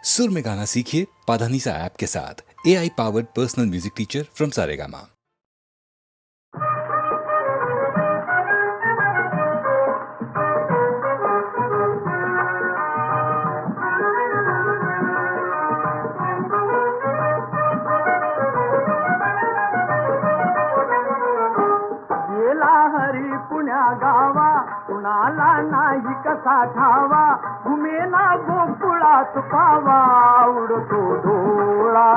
सुर में गाना सीखिए पाधानीसा ऐप के साथ। AI powered personal music teacher from Saregama. गेला हरी पुण्या गावा, कुणाला नाही कसा ठावा, घुमेला गोकुळात पावा, उडतो डोळा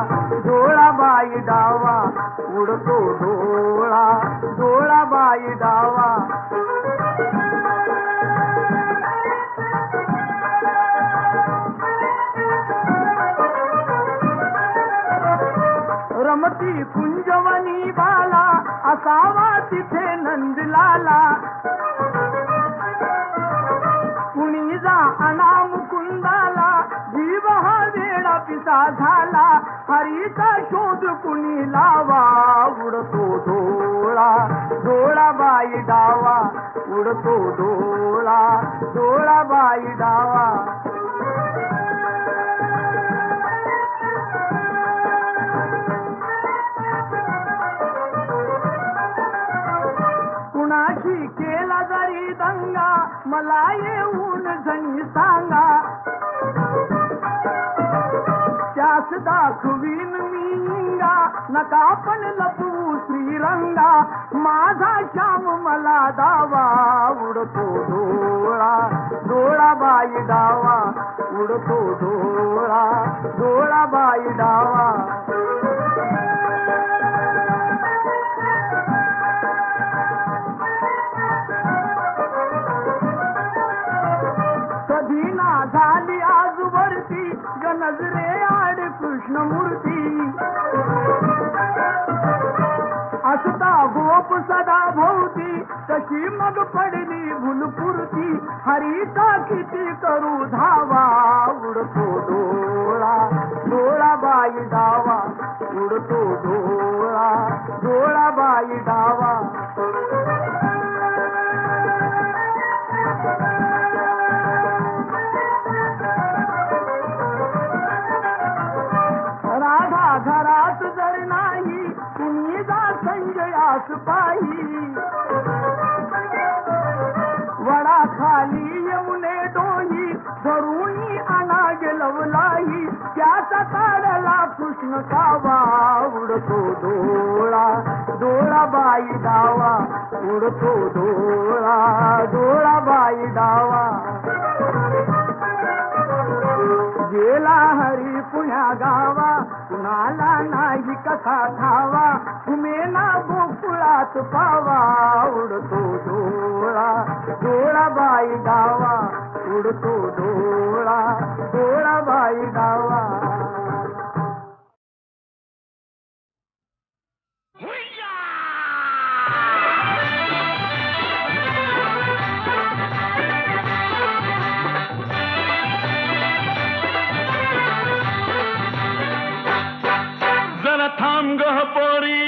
डोळा बाई डावा, उडतो डोळा डोळा बाई डावा. रमती कुंजवनी बाला, असावा तिथे नंदलाला, कुणी जा अनाम कुंदाला, जीव हा वेळा पिसा झाला, हरीचा शोध कुणी लावा, उडतो डोळा डोळा बाई डावा, उडतो डोळा डोळा बाई डावा. कुणाशी केला जरी दंगा, मला येऊन जणी सांगा, त्यास दाखवीन मी इंगा, नका पण लपवू श्रीरंगा, माझा श्याम मला दावा, उडतो डोळा डोळा बाई डावा, उडतो डोळा डोळा बाई डावा. कधी ना झाली आजवरती, गणजरे आड कृष्णमूर्ती, असता गोप सदा भोवती, तशी मग पडली भुलपुरती, हरीचा किती करू धावा, उडतो डोळा डोळा बाई डावा, उडतो डोळा डोळा बाई डावा. राधा घरात जर नाही, कुणी जा संजयास पाही, वडा खाली येऊने डोही, धरुणी आणा गेलवलाही, त्याचा काढला कृष्ण कावा, उडतो डोळा डोळा बाई डावा, उडतो डोळा डोळा बाई डावा. गेला हरी पुण्या गावा, कुणाला नाही कसा ठावा, घुमेला गोकुळात पावा, उडतो डोळा डोळा बाई डावा, उडतो डोळा डोळा बाई डावा. जरा थांब गह पोरी,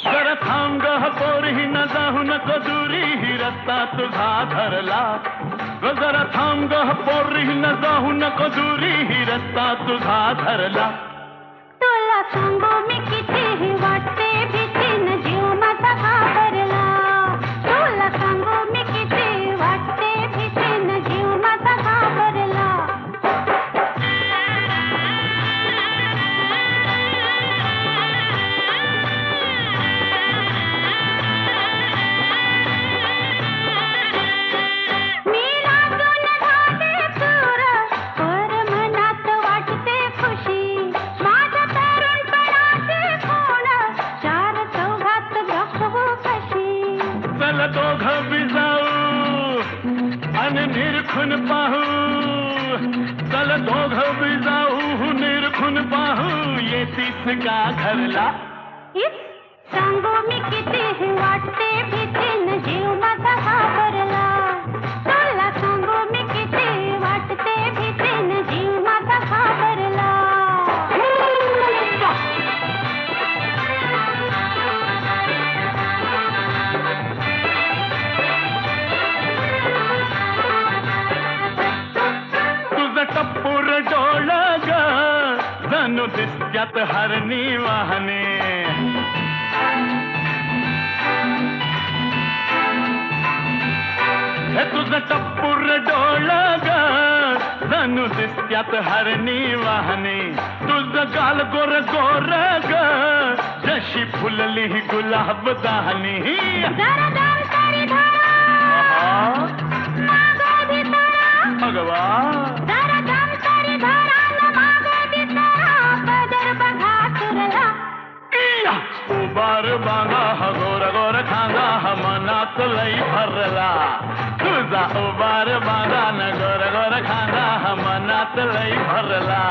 जरा थांब गह पोरी, न जाऊ नको दुरी, ही रस्ता तुझा धरला. जरा थांब गह पोरी, न जाऊ नको दुरी, ही रस्ता तुझा धरला. तुला सांगू मी कितीही वाटते भीती, न जीव माझा घाबरला. तुला सांगू मी किती वाटते भीती, न जीव माझा घाबरला. मी लाजून झाले चूर, पर मनात वाटते खुशी, माझ्या तरुणपणाची खूण, चार चौघात दाखवू कशी. चल दोघं बी जाऊ आणि निरखून पाहू, चल दोघं बी जाऊ निरखून पाहू, येतीस का घरला. इस सांगू मी कितीही वाटते भीती, न जीव माझा घाबरला. तुला सांगू मी किती वाटते भीती, न जीव माझा घाबरला. तुझं टप्पूर डोळ जणू दिसत्यात हरणी वाहने. हे तुझं टप्पूर डोळ ग जणू दिसत्यात हरणी वाहने. तुझं गाल गोर गोर ग जशी फुलली गुलाब दाहनी. जरा दाम तारी धारा मागो भितरा भगवा जरा दाम तारी धारा न मागो भितरा पदर बघा सुरला. उबार बांगा हा गोर गोर खांगा हा मनात लई भरला. तुझा उबार बांगा न गोर गोर खांगा हा मनात लई भरला.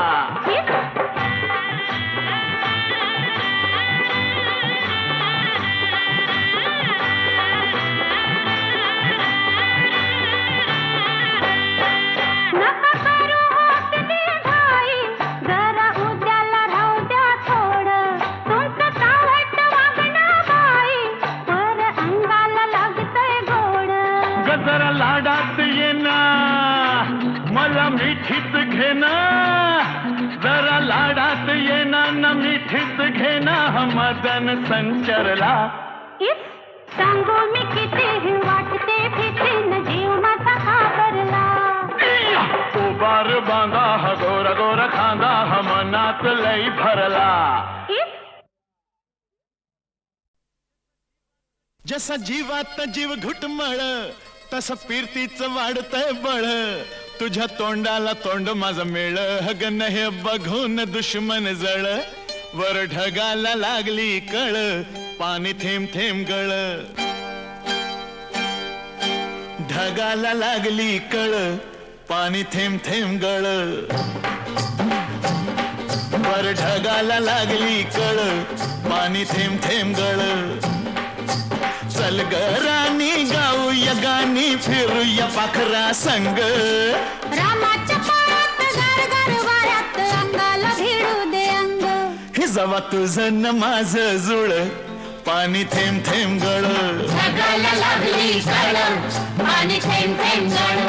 नका करू होत निघाई जरा उद्याला राहू द्या थोडं. तुमचं चावट वागणं बाई पर अंगाला लागतंय गोड. गजर लाडात येना मला मिठीत घेना. जरा लाडात येना न मिठीत घेना मदन संचरला. इस सांगू मी किती वाटते फिटे न जीव माझा घाबरला. उबार बांगा हा गोर गोर खांगा हा मनात लई भरला. जसा जीवात जीव घुटमळ तसं फिरतीच वाढतंय बळ. तुझ्या तोंडाला तोंड माझं मेळ हगन हे बघून दुश्मन जळ. वर ढगाला लागली कळ पाणी थेंब थेंब गळ. ढगाला लागली कळ पाणी थेंब थेंब गळ. वर ढगाला लागली कळ पाणी थेंब थेंब गळ. चल ग राणी गाऊया गाणी फिरूया पाखरा संग. रामाच्या पायात गार वाऱ्यात अंगाला भिडू दे अंग. हे जवा तुझं न माझं जुळ पाणी थेंब थेंब गळ. ढगाला लागली कळ पाणी थेंब थेंब गळ.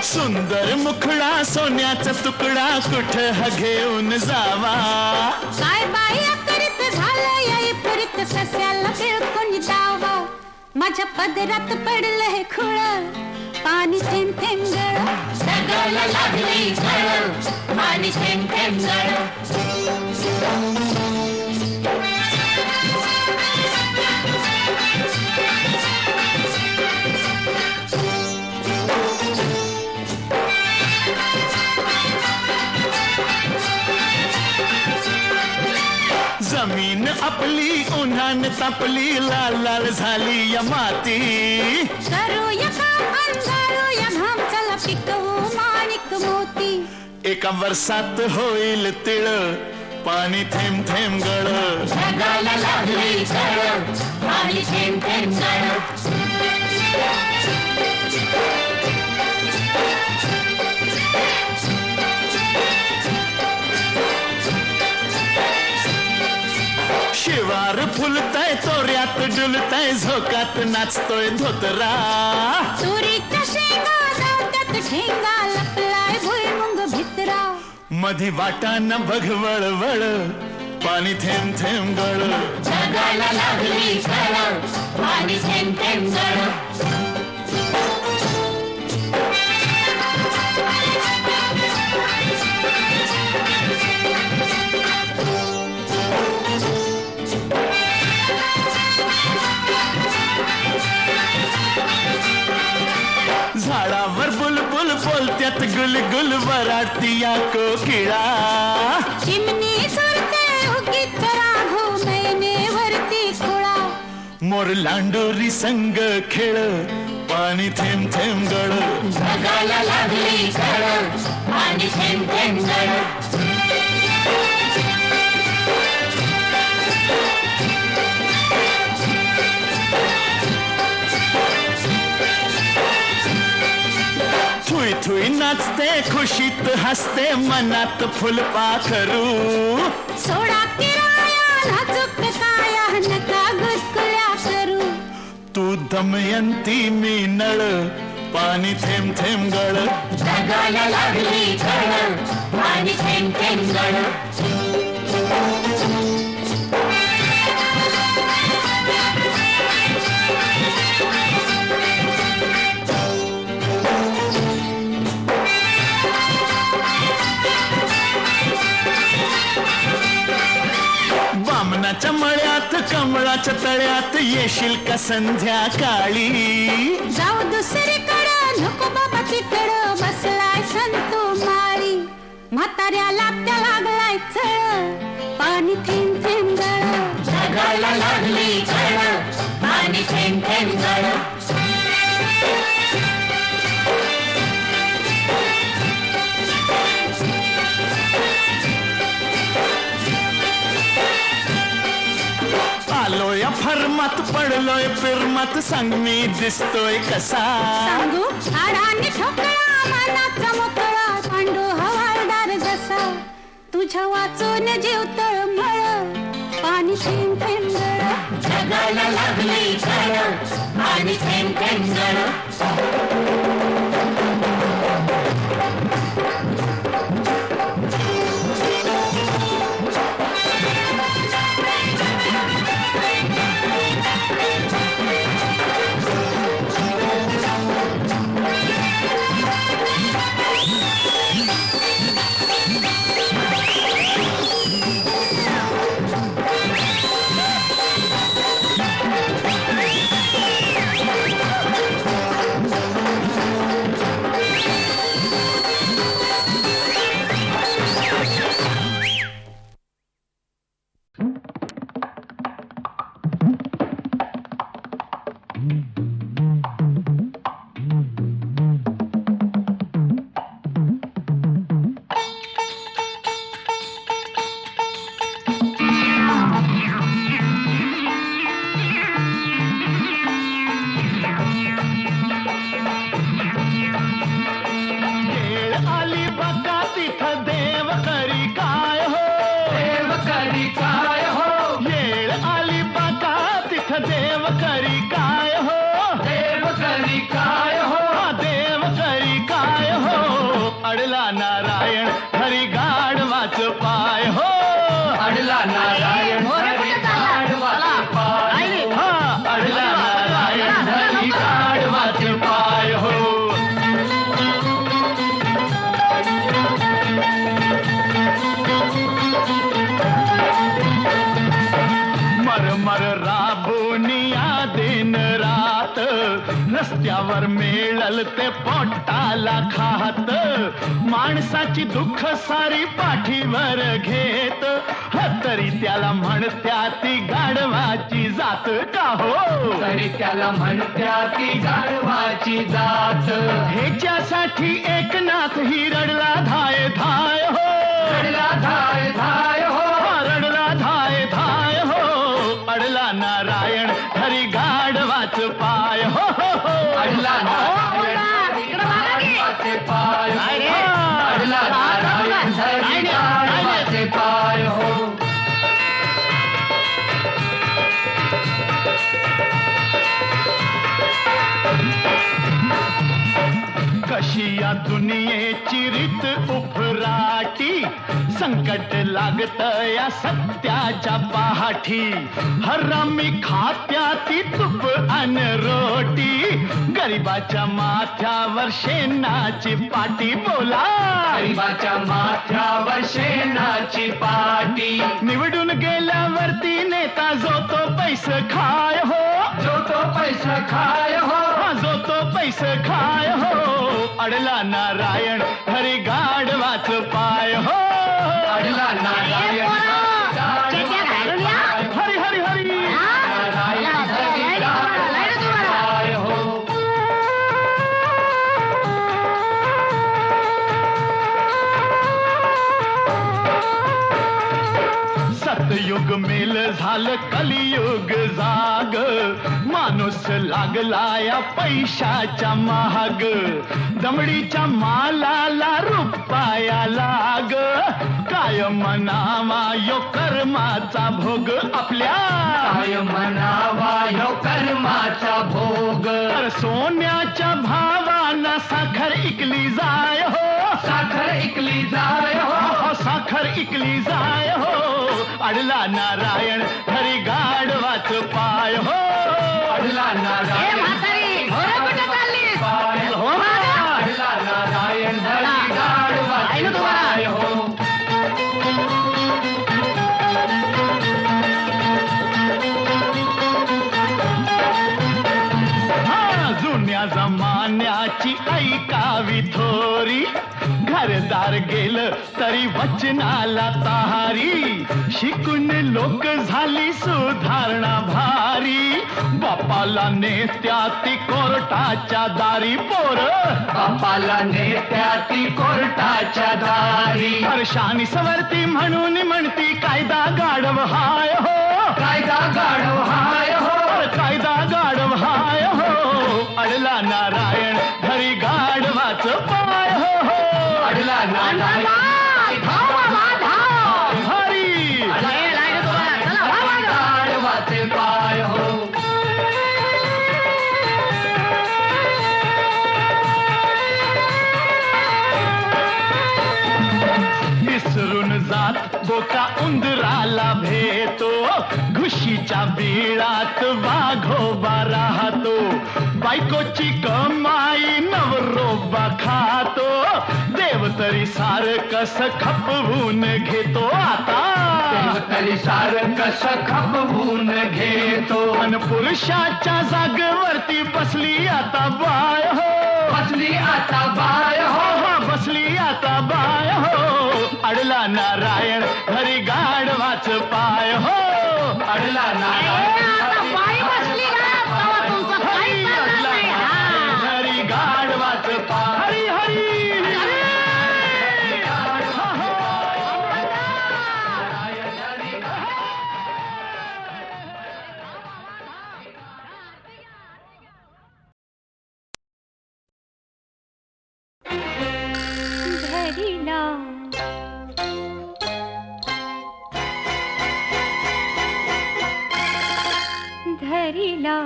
सुंदर मुखडा सोन्याचा तुकडा कुठं हा घेऊन जावा. काय बाई करीत झालं याई पुरीत सस्याला बिळकून जावा. माझ्या पदरात पडलं हे खुळ पाणी थेंब थेंब गळ. ढगाला लागली कळ पाणी थेंब थेंब गळ. जमीन आपली उन्हान तापली लाल लाल झाली या माती. करूया काम अंधारूया घाम चला पिकवू माणिक मोती. एका वर्षात होईल तिळ पाणी थेंब थेंब गळ. ढगाला लागली कळ पाणी थेंब थेंब गळ. शिवार फुलतय तोऱ्यात डुलतय झोकात नाचतोय धोतरा. तुरीच्या शेंगा जात्यात ठेंगा लपलाय भुईमुंग भितरा. मधी वाटाना बघ वळवळ पाणी थेंब थेंब गळ. ढगाला लागली कळ पाणी थेंब थेंब गळ. झाडावर बुलबुल बोलत्यात गुलगुल वराडती या कोकिळा. चिमणी सुरते उगीत राघू नयने वरती खुळा. मोर लांडोरी संग खेळ पाणी थेंब थेंब गळ. ढगाला लागली कळ पाणी थेंब थेंब गळ. थुई थुई नाचते खुशीत हसते मनात फुलपाखरू. सोडा किराया नाजूक काया नका गुसकुले दमयंती मी नळ पाणी थेंब थेंब गळ जगाला लागली झळ पाणी थेंब थेंब गळ बामणाच्या मळ्यात कमळाच्या तळ्यात येशील का संध्याकाळी जाऊ दुसरीकडं नको बाबा तिकडं बसलाय संतू माळी म्हाताऱ्याला त्या लागलाय चळ पाणी थेंब थेंब गळ जगाला लागली झळ पाणी थेंब थेंब गळ आलोय फरमात पडलोय फिरमात सांग मी दिसतोय कसा सांगू आडाने ठोकळा मनाचा मोकळा पांडू हवालदार जसा तुझ्या वाचून जीव तळमळ पाणी थेंब थेंब गळ जगाला लागली झळ पाणी थेंब थेंब गळ रस्त्यावर मिळल ते पोटाला खात माणसाची दुःख सारी पाठीवर घेत तरी त्याला म्हणत्या ती गाढवाची जात का हो तरी त्याला म्हणत्या ती गाढवाची जात ह्याच्यासाठी एकनाथ ही रडला धाय धाय हो रडला धाय धाय हो रडला धाय धाय हो अडला नारायण हरी गाढवाच पाय हो अडला नारायण गाढवाचे पाय अडला नारायण हरी गाढवाचे पाय हो कशी या दुनियेची रीत उफराटी संकट लागत या सत्याच्या पाठी हरामी खात्या ती तूप अन रोटी गरीबाच्या माथ्यावर शेणाची पाटी बोला गरीबाच्या माथ्यावर शेणाची पाटी निवडून गेल्यावरती नेता जो तो पैसे खाय हो जो तो पैसा खाय हो जो तो पैसे खाय हो अडला नारायण हरी गाढवाच पाय हो अडला नारायण हरी हरी हरी नारायण हरी गाढवाचे पाय हो सतयुग मेल झालं कलियुग जाग माणूस लागला या पैशाच्या महाग दमडीच्या मालाला रुपया लाग काय म्हणावा यो कर्माचा भोग आपल्या, काय म्हणावा ह्यो कर्माचा भोग. तर सोन्याच्या भावानं साखर इकली जाय हो, साखर इकली जाय हो, हो, साखर इकली जाय हो. अडला नारायण हरी गाढवाच पाय हो, अडला नारायण पाय हो, अडला नारायण हरी गाढवाचे पाय हो. हा, जुन्या जमान्याची ऐकावी थोरी, घरदार गेलं तरी वचनाला ताहारी. शिकून लोक झाली सुधारणा भारी, बापाला नेत्या ती कोर्टाच्या दारी. पोर बापाला नेत्या ती कोर्टाच्या दारी. हर्षानी सवरती म्हणून म्हणती कायदा गाढव हाय हो, कायदा गाढव हाय हो, कायदा गाढव हाय हो. अडला नारायण हरी गाढवाच पाय हो, अडला नारायण हरी गाढवाचे पाय हो. विसरून जात बोका उंदराला भेटो, घुशीच्या बिळात वाघोबा राहतो. बायकोची कमाई नवरोबा खातो, देव तरी सार कस खपवून घेतो. आता तरी सारं कसं खपवून घेतो. पण पुरुषाच्या जागेवरती बसली आता बाय हो, बसली आता बाय हो, हो, बसली आता बाय हो. अडला नारायण हरी गाढवाच पाय हो, अडला नारायण हरी गाढवाच पाय. हरी धरिला धरिला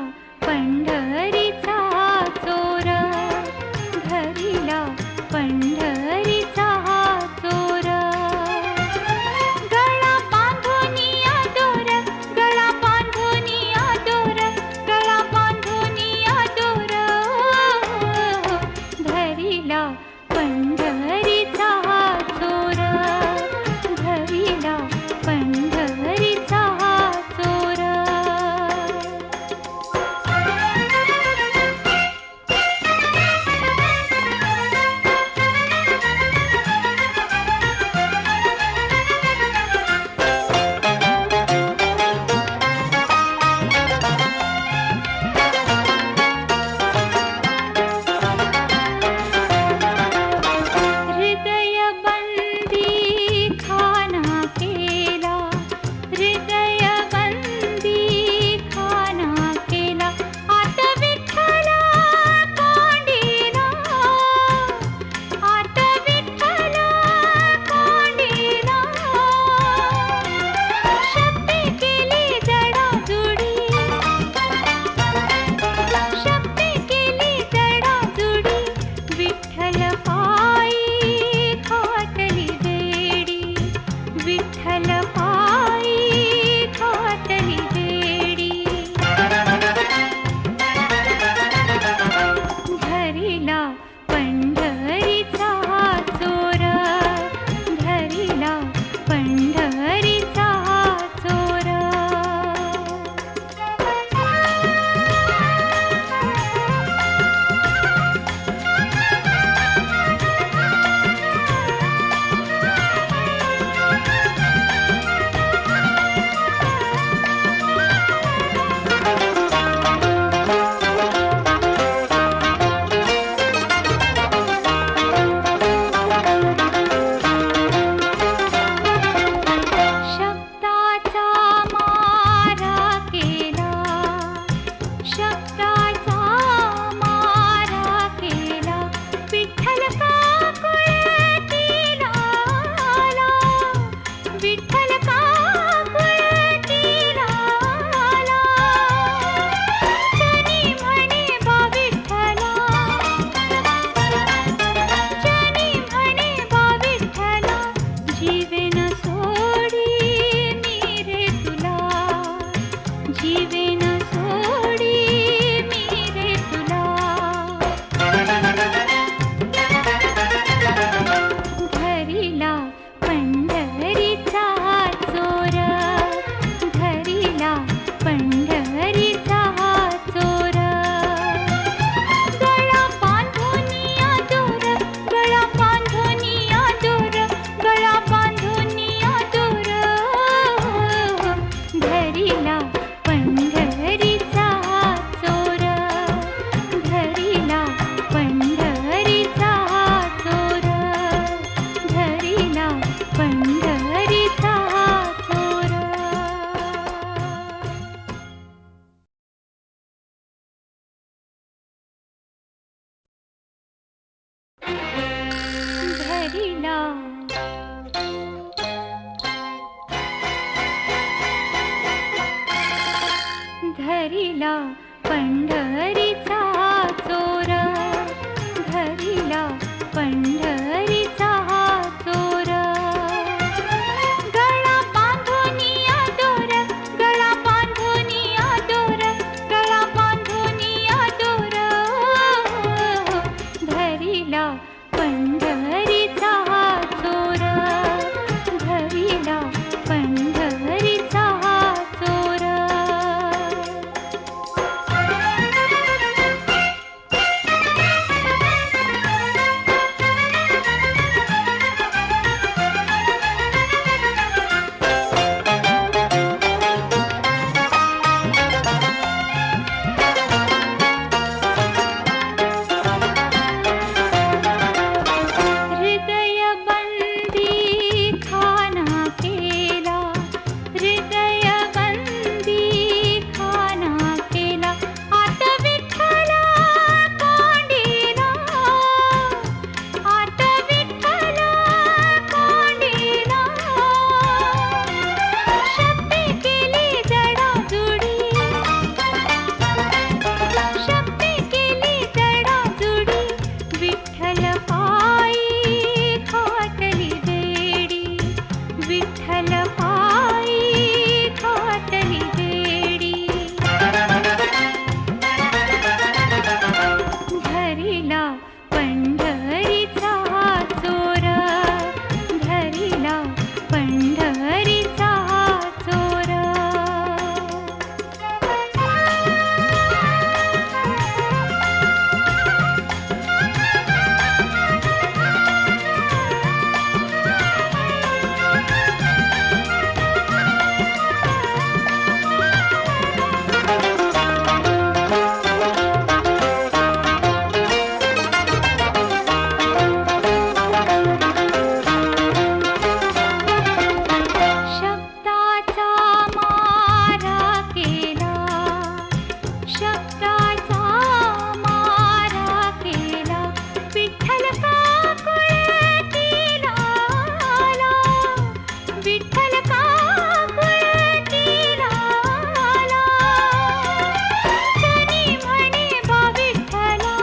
पंढरीचा चोर, धरिला पंढरीचा चोर. गळा बांधुनिया दोर, गळा बांधुनिया दोर, गळा बांधुनिया दोर. धरिला पंढरीचा चोर, धरिला पंढरीचा चोर. धरिला धरिला पंढरीचा चोर धरिला पंढरीचा चोर गळा बांधुनिया दोर गळा बांधुनिया दोर गळा बांधुनिया दोर धरिला पंढरीचा चोर धरिला पंढरीचा चोर हृदय बंदी खाना केला हृदय बंदी खाना केला आत विठ्ठला कोंडीला आत विठ्ठला कोंडीला शक्ती केली जडाजुडी शक्ती केली जडाजुडी विठ्ठल पायी खाटली बेडी विठ्ठल पायी खाटली बेडी धरिला पंढरीचा चोर धरिला पंढरीचा चोर शब्दाचा मारा केला शब्दाचा मारा केला विठ्ठल काकुळतीला आला विठ्ठल काकुळतीला आला जनी म्हणे बा विठ्ठला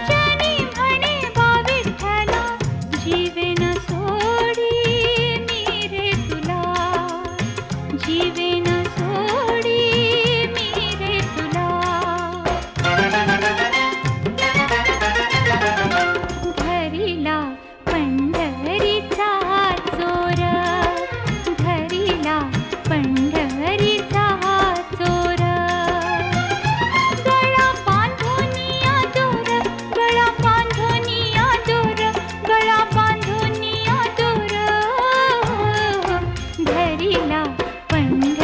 जनी म्हणे बा विठ्ठला जीवेन सोडी मी रे तुला जीवेन सोडी मी रे तुला धरिला पंढरीचा चोर धरिला पंढरीचा चोर गळा बांधुनिया दोर गळा बांधुनिया दोर गळा बांधुनिया दोर धरिला पंढरीचा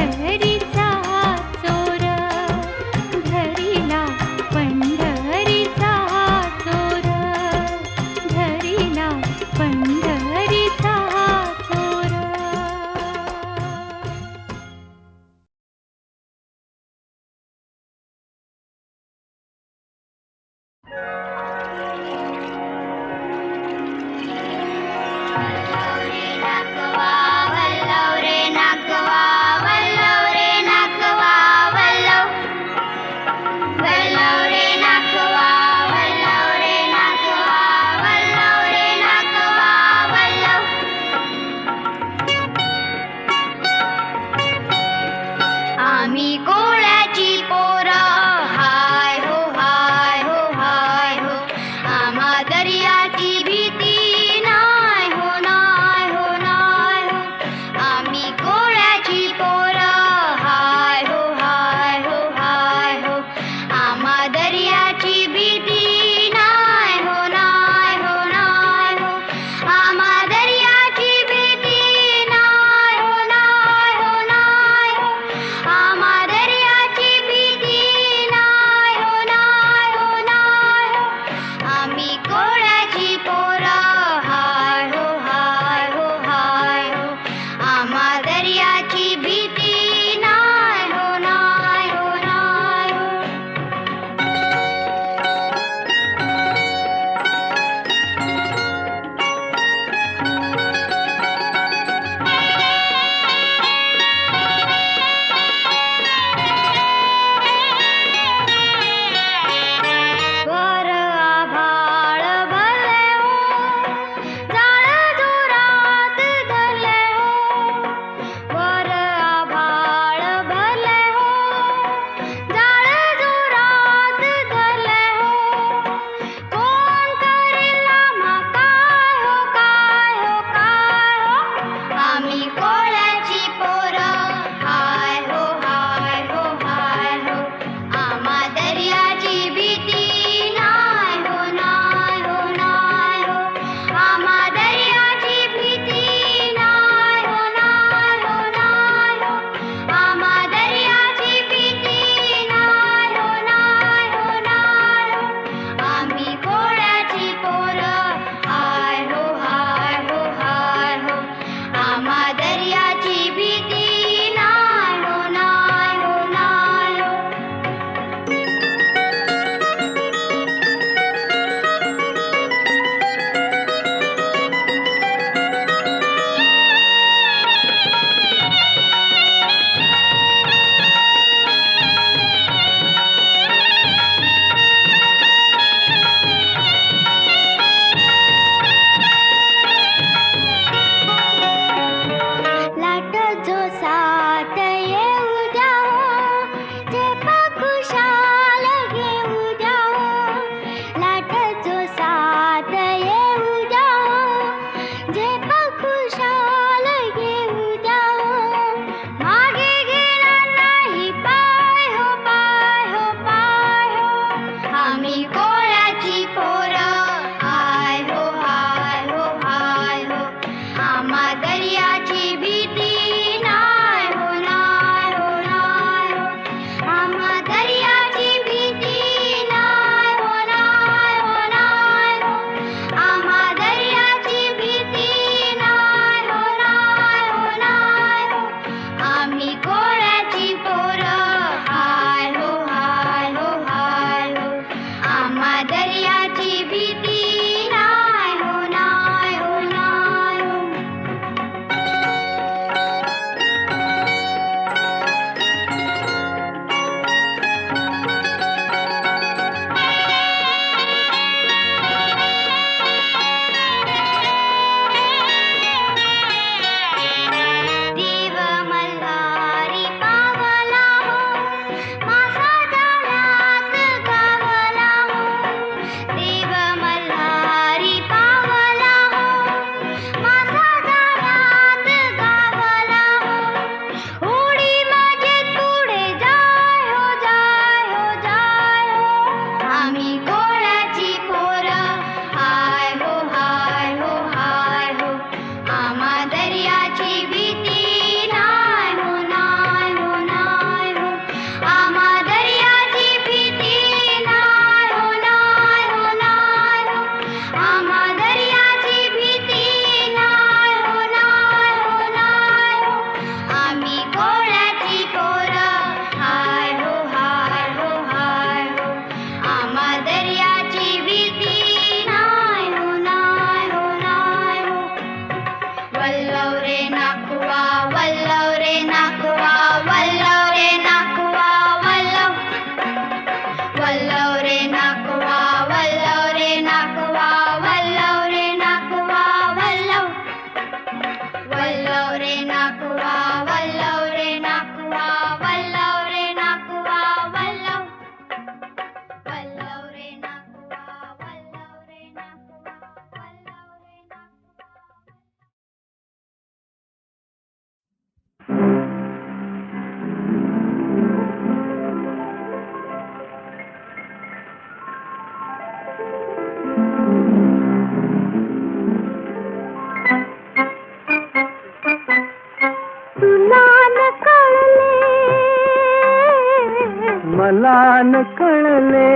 मला न कळले,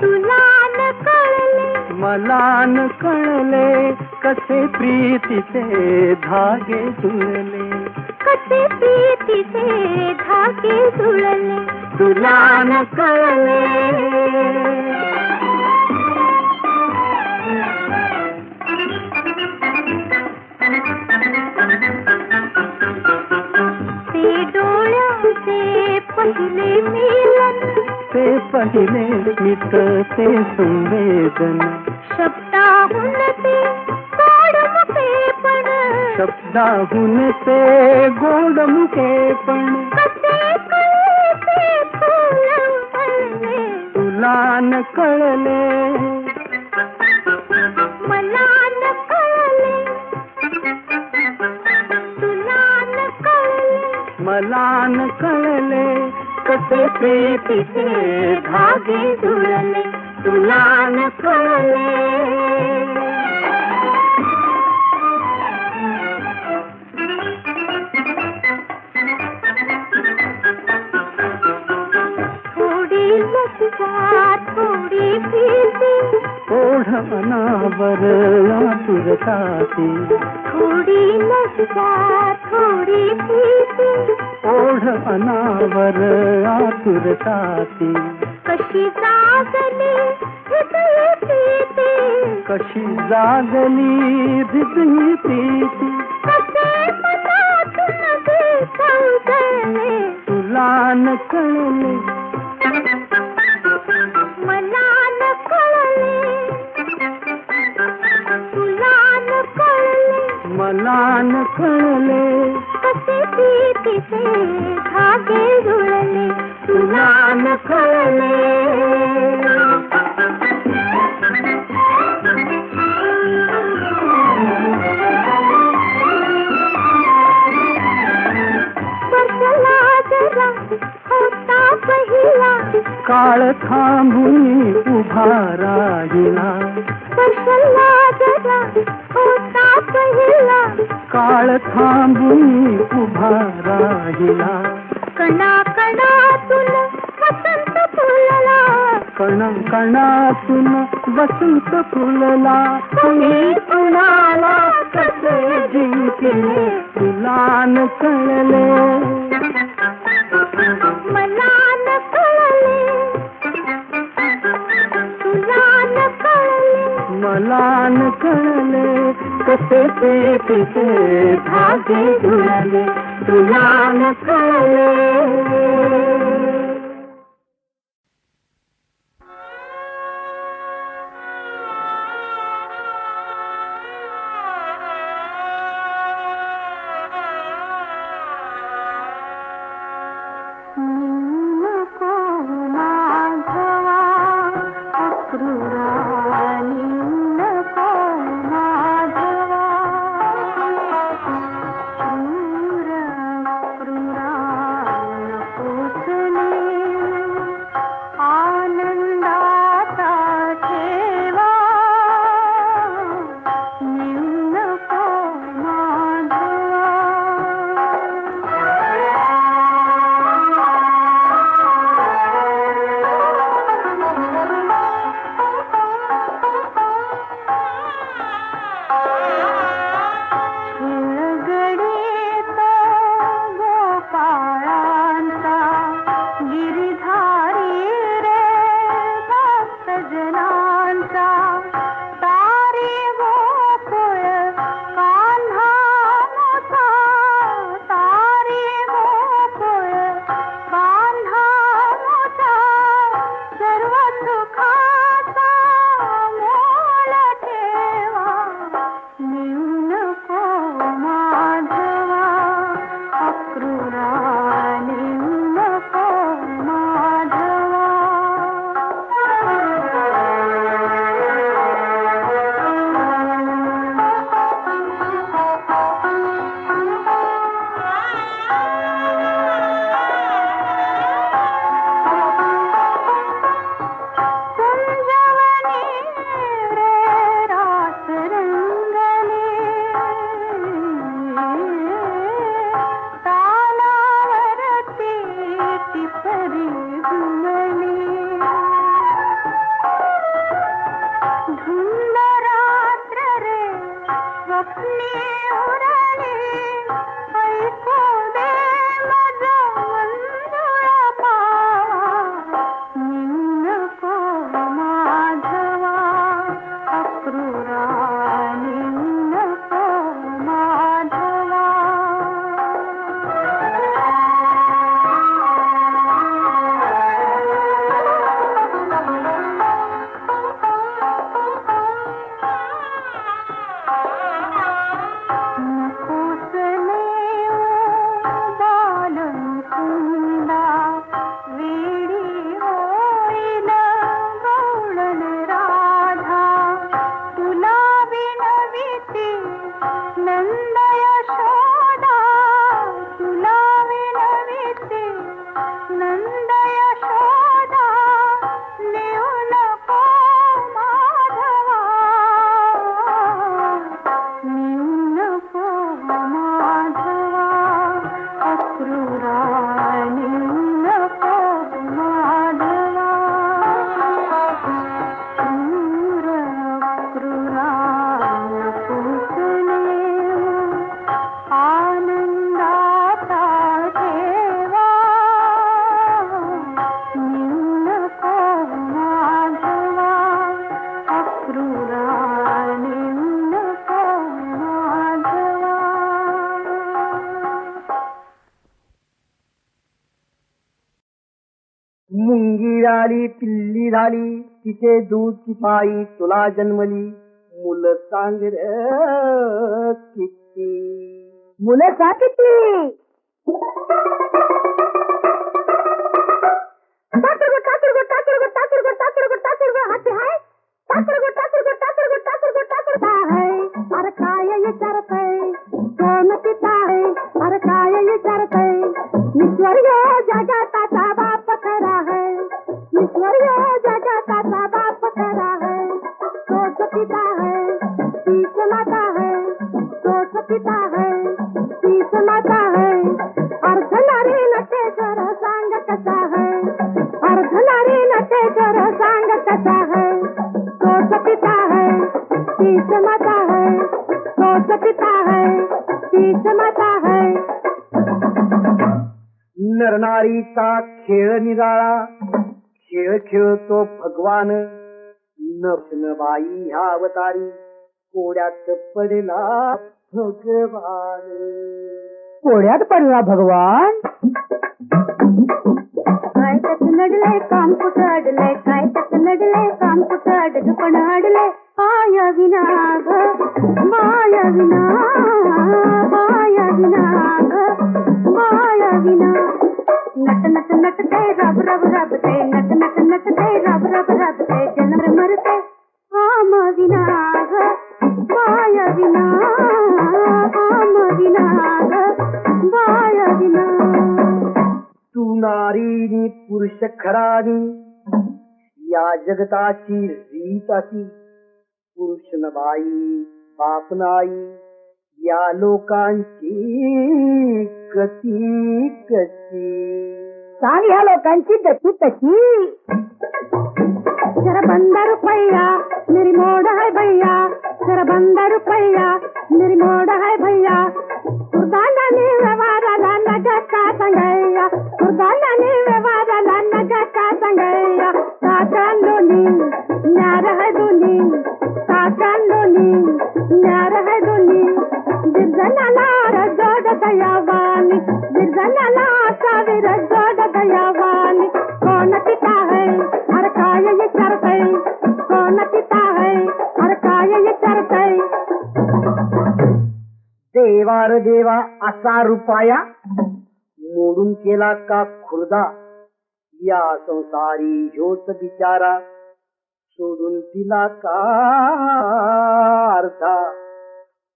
तुला न कळले, मला न कळले, कसे प्रीतीचे धागे जुळले, कसे प्रीतीचे धागे जुळले, तुला न कळले. ते डोळ्यांचे पहिले मिलन, ते पहिले मित ते संवेदन, शब्दाहून ते गोड मुखेपण, शब्दाहून ते गोड मुखेपण, कसे कळे ते फूल उमलले, तुला न कळले, मला न कळले, तुला न कळले, मला न कळले, कसे प्रीतीचे धागे जुळले, तुला न कळले. थोडी लज्जा थोडी भीती, ओढवनावर आतुरताती, थोडी लज्जा थोडी भीती, ओढ अनावर आतुरताती, कशी जागली हृदय प्रीती, कशी जागली हृदय प्रीती, कसे मनातून विसवजले, तुला न कळले, मला न कळले, तुला न कळले, मला न कळले, कसे प्रीतीचे धागे जुळले, तुला न कळले. स्पर्शला जरा होता पहिला, काळ थांबून उभा राहिला, स्पर्शला जरा होता पहिला, काळ थांबून उभा राहिला, कणा कणातून वसंत फुलला, कण कणातून वसंत फुलला, तुम्ही कुणाला कसे जिंकले, तुला न कळले, मला न कळले, तुला न कळले, मला न कळले, कसे प्रीतीचे धागे जुळले, तुला न कळले. नको माधवा अक्रूरा, नको माधवा क्रूर क्रूरा, नकोच मुंगी आली पिल्ली झाली तिचे दूध ची पायी तुला जन्मली मुलं सांग रे किती मुलं सांग किती अरे काय विचारतय कोण पिता आहे अरे काय विचारतय ईश्वर जगताचा बाप खरा है ईश्वर जगताचा बाप खरा है तोच पिता है तीच माता है तोच पिता है तीच माता है अर्ध नारी नटेश्वर सांग कसा है अर्ध नारी नटेश्वर सांग कसा है तोच पिता है तीच माता है तोच पिता है तीच माता है नरनारीचा खेळ निराळा खेळ खेळतो भगवान नरसिंहबाई ह्या अवतारी कोड्यात पडला भगवान कोड्यात पडला भगवान काय त्याच नडलंय काम कुठं अडलंय काय त्याच नडलंय काम कुठं अडलं पण अडलंय माया विना ग माया विना माया विना ग माया विना नट नट नटते रब रब रबते नट नट नटते रब रब रबते जन्म मरते आम विना ग माया विना आम विना ग माया विना तू नारीनी पुरुष खरानी या जगताची रीत अशी पुरुष न बाई बाप नाही या लोकांची गती कशी सांग या लोकांची गती कशी जरा बंदा रुपया मेरी मोड़ है भैया जरा बंदा रुपया मेरी मोड़ है भैया खुदाना ने व्यवहाराला नगता संगैया खुदाना ने व्यवहाराला नगता संगैया काकांडोनी न्यार है दोनी काकांडोनी न्यार है दोनी बिरजनाला रजोड दयावानी बिरजनाला सावीर जोड दयावानी कोण पिता है हर काय विचारतय कोण पिता है हर काय विचारतय देवार देवा असा रुपाया मोडून केला का खुर्दा या संसारी ह्योच बिचारा सोडून दिला का अर्धा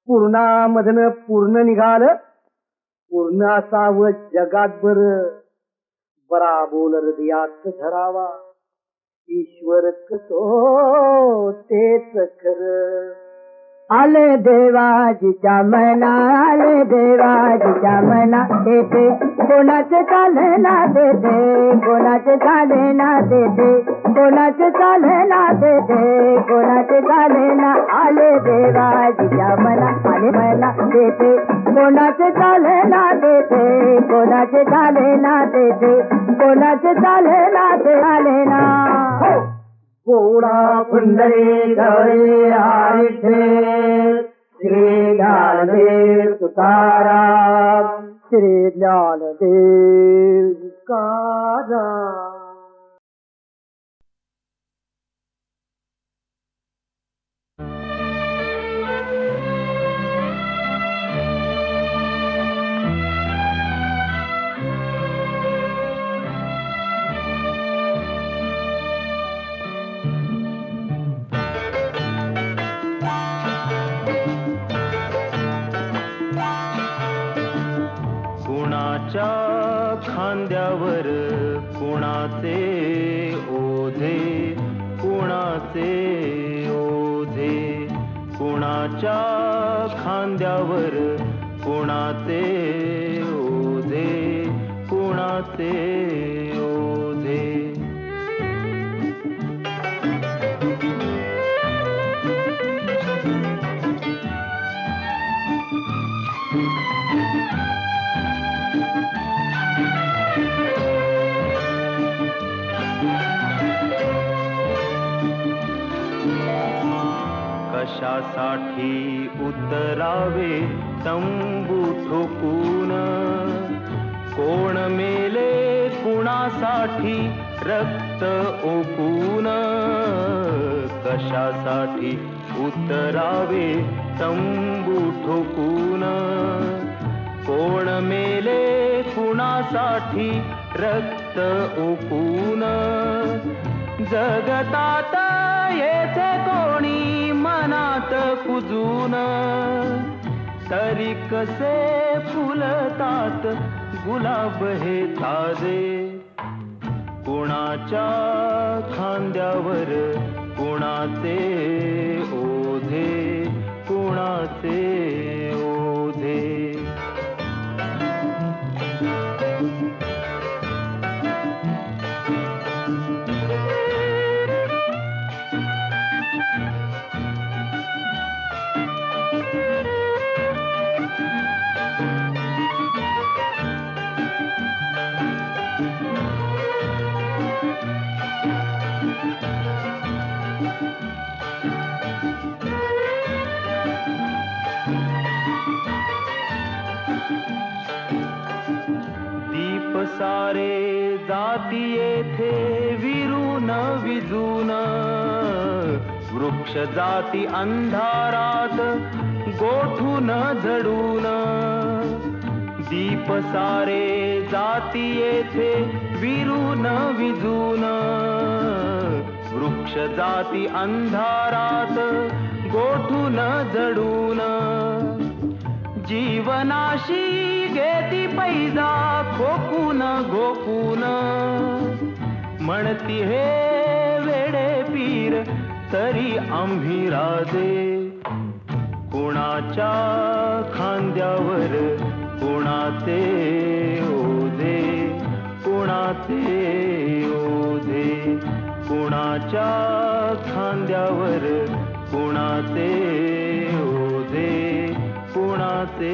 पूर्णामधन पूर्ण निघाल पूर्ण असावं जगात बर बरा बोल हृदयात धरावा ईश्वर कसो तेच खर आले देवाजीच्या मना आले देवाजीच्या मना देते कोणाचे चाले ना देते कोणाचे चाले ना देते कोणाचे चाले ना देते कोणाचे चाले ना आले देवाजीच्या मना आले मना देते कोणाचे चाले ना देते कोणाचे चाले ना देते कोणाचे चाले ना ते आले ना गोडा पुंडरी गौरी आरिठे श्री ज्ञानदेव तुकाराम श्री ज्ञानदेव तुकाराम खांद्यावर कुणाचे ओझे कुणाचे ओझे कुणाच्या खांद्यावर कुणाचे ओझे कुणाचे ओझे कशासाठी उतरावे तंबू ठोकून कोण मेले कुणा कुणासाठी रक्त ओकून, कशासाठी उतरावे तंबू ठोकून. कोण मेले कुणासाठी रक्त ओकून, जगतात येथे कोणी मनात कुजून. तरी कसे फुलतात गुलाब हे ताजे, कुणाच्या खांद्यावर कुणाचे ओझे, कुणाचे ओझे. दीप सारे जाती येथे विरून विजून, वृक्ष जाती अंधारात गोठून झडून. दीप सारे जाती येथे विरून विजून, वृक्ष जाती अंधारात गोठून झडून. जीवनाशी घेती पैजा खोकून घोकून, म्हणती हे वेडे पीर तरी आम्ही राजे. कुणाच्या खांद्यावर कुणाचे ओझे, कुणाचे ओझे. कुणाच्या खांद्यावर कुणाचे ओझे, कुणाचे